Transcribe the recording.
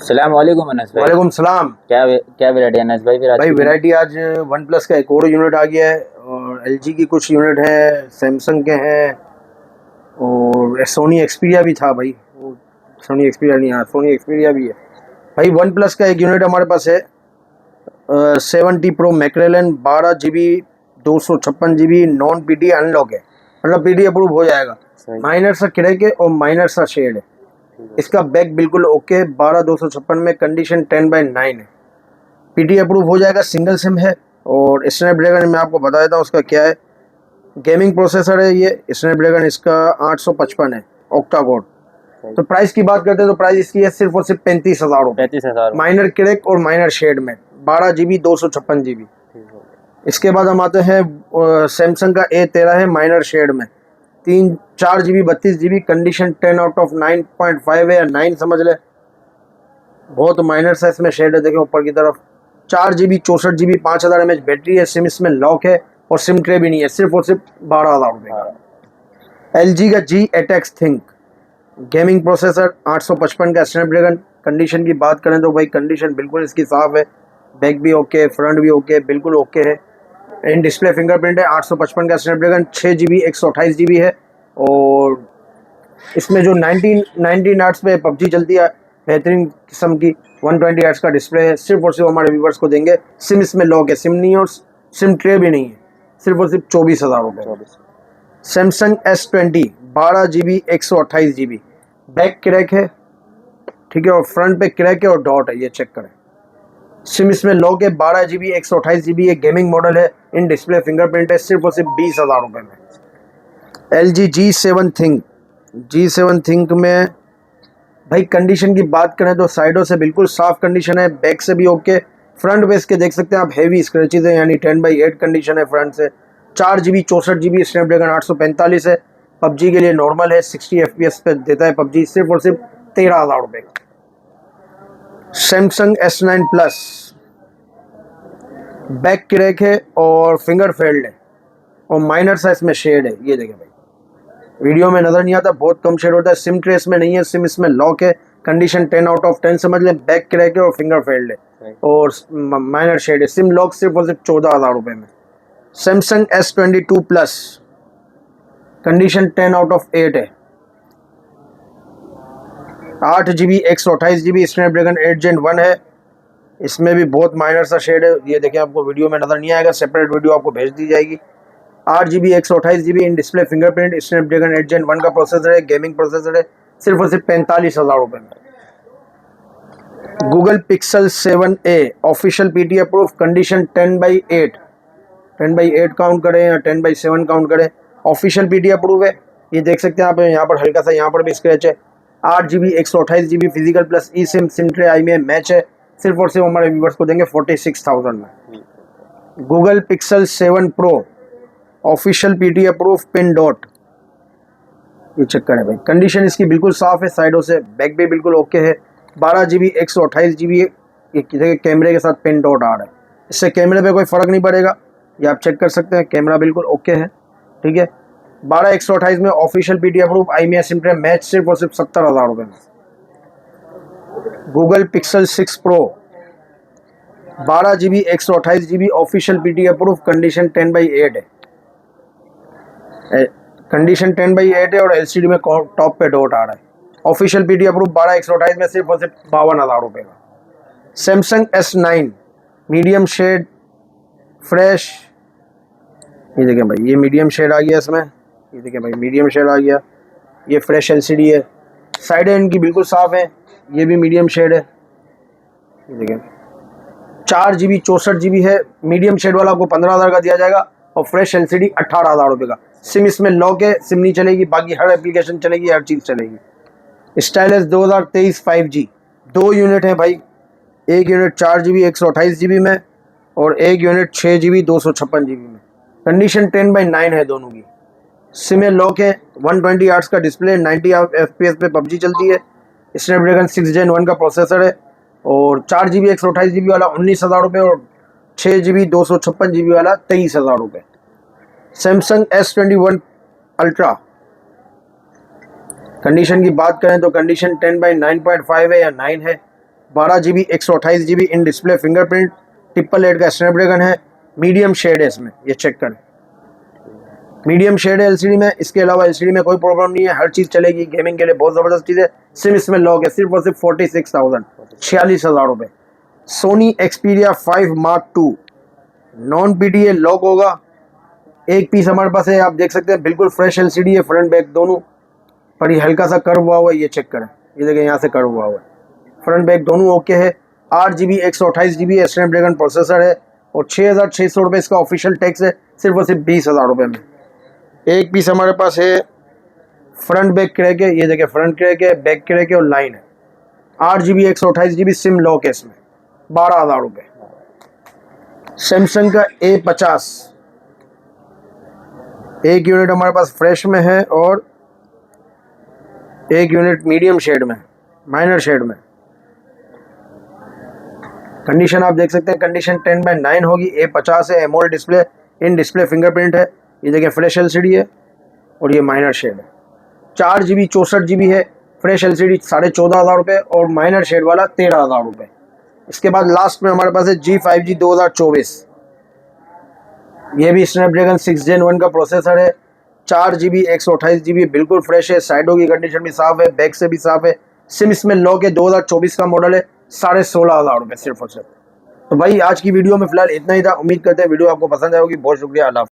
अस्सलाम वालेकुम अनस भाई। वालेकुम सलाम। क्या वैरायटी अनस भाई? फिर आज भाई की वैरायटी आज वन प्लस का एक और यूनिट आ गया है और एलजी की कुछ यूनिट है, सैमसंग के हैं और सोनी एक्सपीरिया भी था भाई। वो सोनी एक्सपीरिया नहीं, हाँ सोनी एक्सपीरिया भी है भाई। वन प्लस का एक यूनिट हमारे पास है 70 प्रो मैक्रेलन 12 GB 256 GB non PT unlock है, मतलब पीटी अप्रूव हो जाएगा। सही। माइनर सा क्रैक है और माइनर सा शेड है। इसका बैक बिल्कुल ओके 12 256 में, कंडीशन 10/9 है, पीटी अप्रूव हो जाएगा। सिंगल सिम है और स्नैपड्रैगन में आपको बता देता हूँ उसका क्या है। गेमिंग प्रोसेसर है ये, स्नैपड्रैगन इसका 855 है ऑक्टा कोर। तो प्राइस की बात करते हैं तो प्राइस इसकी है सिर्फ और सिर्फ 35,000 रुपये। 35,000 माइनर क्रैक और माइनर शेड में 12 GB 256 GB। इसके बाद हम आते हैं सैमसंग का A13 है माइनर शेड में, 4 GB 32 GB, कंडीशन 10/9.5 है या 9 समझ ले। बहुत माइनर सा इसमें शेड है, देखें ऊपर की तरफ। 4 GB 64 GB 5000 mAh बैटरी है। सिम इसमें लॉक है और सिम ट्रे भी नहीं है, सिर्फ और सिर्फ 12,000 रुपये का। LG का G8X थिंक गेमिंग प्रोसेसर 855 का स्नैपड्रैगन। कंडीशन की बात करें तो भाई कंडीशन बिल्कुल इसकी साफ है, बैक भी ओके, फ्रंट भी ओके, बिल्कुल ओके है। इन डिस्प्ले फिंगरप्रिंट है। 855 का स्नैपड्रैगन, 6 GB 128 GB है और इसमें जो 19 हर्ट्ज पे पबजी चलती है, बेहतरीन किस्म की 120 हर्ट्ज का डिस्प्ले है। सिर्फ और सिर्फ हमारे व्यूवर्स को देंगे। सिम इसमें लॉक है, सिम नहीं है और सिम ट्रे भी नहीं है, सिर्फ और सिर्फ 24,000 रुपये। Samsung S20 12 GB 128 GB, back crack है, ठीक है, और फ्रंट पे क्रैक है और डॉट है, ये चेक करें। सिम इसमें लॉक है, 12 GB 128 GB, ये गेमिंग मॉडल है। इन डिस्प्ले फिंगरप्रिंट है, सिर्फ और सिर्फ 20,000 रुपये में। LG G7 थिंक में भाई कंडीशन की बात करें तो साइडों से बिल्कुल साफ कंडीशन है, बैक से भी ओके। फ्रंट पे इसके देख सकते हैं आप, हेवी स्क्रैचेज है, यानी 10/8 कंडीशन है फ्रंट से। 4 GB 64 GB स्नैपड्रैगन 845 है। पबजी के लिए नॉर्मल है, 60 FPS पे देता है पबजी, सिर्फ और सिर्फ 13,000 रुपये का। Samsung S9 plus, back crack है और फिंगर फेल्ड है और माइनर सा इसमें शेड है, ये देखें भाई, वीडियो में नजर नहीं आता, बहुत कम शेड होता है। सिम ट्रेस में नहीं है, सिम इसमें लॉक है, कंडीशन 10/10 समझ लें। बैक क्रैक है और फिंगर फेल्ड है और माइनर शेड है। सिम लॉक सिर्फ और सिर्फ 14,000 रुपये में। सैमसंग S22 प्लस, कंडीशन 10/8 है, 8 GB 128 GB स्नैपड्रैगन 8 Gen 1 है। इसमें भी बहुत माइनर सा शेड है, ये देखें, आपको वीडियो में नजर नहीं आएगा, सेपरेट वीडियो आपको भेज दी जाएगी। 8 GB 128 GB in display fingerprint, Snapdragon 8 Gen 1 का प्रोसेसर है, गेमिंग प्रोसेसर है, सिर्फ और सिर्फ 45,000 रुपये में। Google pixel 7a official PT approve, condition 10/8 count करें या 10/7 काउंट करें, ऑफिशियल पीटी अप्रूव है। ये देख सकते हैं आप, यहाँ पर हल्का सा यहाँ पर भी स्क्रैच है। 8 GB 128 GB फिजिकल प्लस ई सिम, सिम ट्रे आई में मैच है, सिर्फ और सिर्फ हमारे व्यूवर्स को देंगे 46,000 में। Google pixel 7 pro official PT approve, pin dot, ये चेक करें भाई, कंडीशन इसकी बिल्कुल साफ है, साइडों से, बैक भी बिल्कुल ओके है। 12 GB 128 GB, ये कैमरे के साथ पिन डॉट आ रहा है, इससे कैमरे पे कोई फ़र्क नहीं पड़ेगा, ये आप चेक कर सकते हैं, कैमरा बिल्कुल ओके है, ठीक है। 12 128 में ऑफिशियल पीटी अप्रूव, आई में सिम ट्रे मैच, सिर्फ और सिर्फ 70,000 रुपये में। Google pixel 6 pro 12 GB 128 GB official PT approve, condition 10/8 है, कंडीशन 10/8 है और LCD में टॉप पे डॉट आ रहा है। ऑफिशियल पीटी अप्रूव 12 128 में, सिर्फ और सिर्फ 52,000 रुपये का। Samsung S9 medium shade fresh, ये देखें भाई, ये मीडियम शेड आ गया इसमें, ये देखें भाई मीडियम शेड आ गया, ये फ्रेश LCD है, साइडें इनकी बिल्कुल साफ है, ये भी मीडियम शेड है, ये देखें। 4 GB 64 GB है, मीडियम शेड वाला आपको 15,000 का दिया जाएगा और फ्रेश LCD 18,000 रुपये का। सिम इसमें लॉक है, सिम नहीं चलेगी, बाकी हर एप्लीकेशन चलेगी, हर चीज़ चलेगी। स्टाइलस 2023 5G, 2 यूनिट है भाई, एक यूनिट 4 GB 128 GB में और एक यूनिट 6 GB 256 GB में, कंडीशन 10/9 है दोनों की। सिम लॉक है, 120 हर्ट्ज का डिस्प्ले, 90 FPS पे पबजी चलती है। स्नैपड्रैगन 6 Gen 1 का प्रोसेसर है और 4 GB 128 GB वाला 19,000 रुपये और 6 GB 256 GB वाला 23,000 रुपये। सैमसंग S21 अल्ट्रा, कंडीशन की बात करें तो कंडीशन 10/9.5 है या 9 है, 12 GB 128 GB in display fingerprint, triple 8 का स्नैपड्रैगन है, मीडियम शेड है इसमें, ये चेक करें, मीडियम शेड है एलसीडी में। इसके अलावा एलसीडी में कोई प्रॉब्लम नहीं है, हर चीज़ चलेगी, गेमिंग के लिए बहुत ज़बरदस्त चीज़ है। सिम इसमें लॉक है, सिर्फ और सिर्फ 46,000, 46,000 रुपये। Sony Xperia 5 Mark II non PTA lock होगा। एक पीस हमारे पास है, आप देख सकते हैं, बिल्कुल फ्रेश एलसीडी है, फ्रंट बैक दोनों, पर ये हल्का सा कर्व हुआ है, ये चेक करें, ये देखिए यहाँ से कर्व हुआ है, फ्रंट बैक दोनों ओके है। 8GB 128GB स्नैपड्रैगन प्रोसेसर है और 6,600 रुपये इसका ऑफिशियल टैक्स है, सिर्फ और सिर्फ 20,000 रुपये में। एक पीस हमारे पास है फ्रंट बैक क्रैक है, ये देखिए फ्रंट क्रैक है, बैक क्रैक है और लाइन है। 8GB 128GB सिम लॉक है इसमें, 12,000 रुपये। सैमसंग का A50 एक यूनिट हमारे पास फ्रेश में है और एक यूनिट मीडियम शेड में, माइनर शेड में। कंडीशन आप देख सकते हैं, कंडीशन 10/9 होगी। A50 है, AMOLED display, in display fingerprint है, ये देखिए फ्रेश एलसीडी है और ये माइनर शेड है। 4GB 64GB है, फ्रेश एलसीडी 14,500 रुपये और माइनर शेड वाला 13,000 रुपये। इसके बाद लास्ट में हमारे पास है G5G 2024, ये भी स्नैपड्रैगन 6 Gen 1 का प्रोसेसर है। 4GB 128GB बिल्कुल फ्रेश है, साइडों की कंडीशन भी साफ़ है, बैक से भी साफ़ है। सिम इसमें लॉक है, 2024 का मॉडल है, 16,500 रुपये सिर्फ और सिर्फ। तो भाई आज की वीडियो में फिलहाल इतना ही था, उम्मीद करते हैं वीडियो आपको पसंद आएगी। बहुत शुक्रिया, अल्लाह।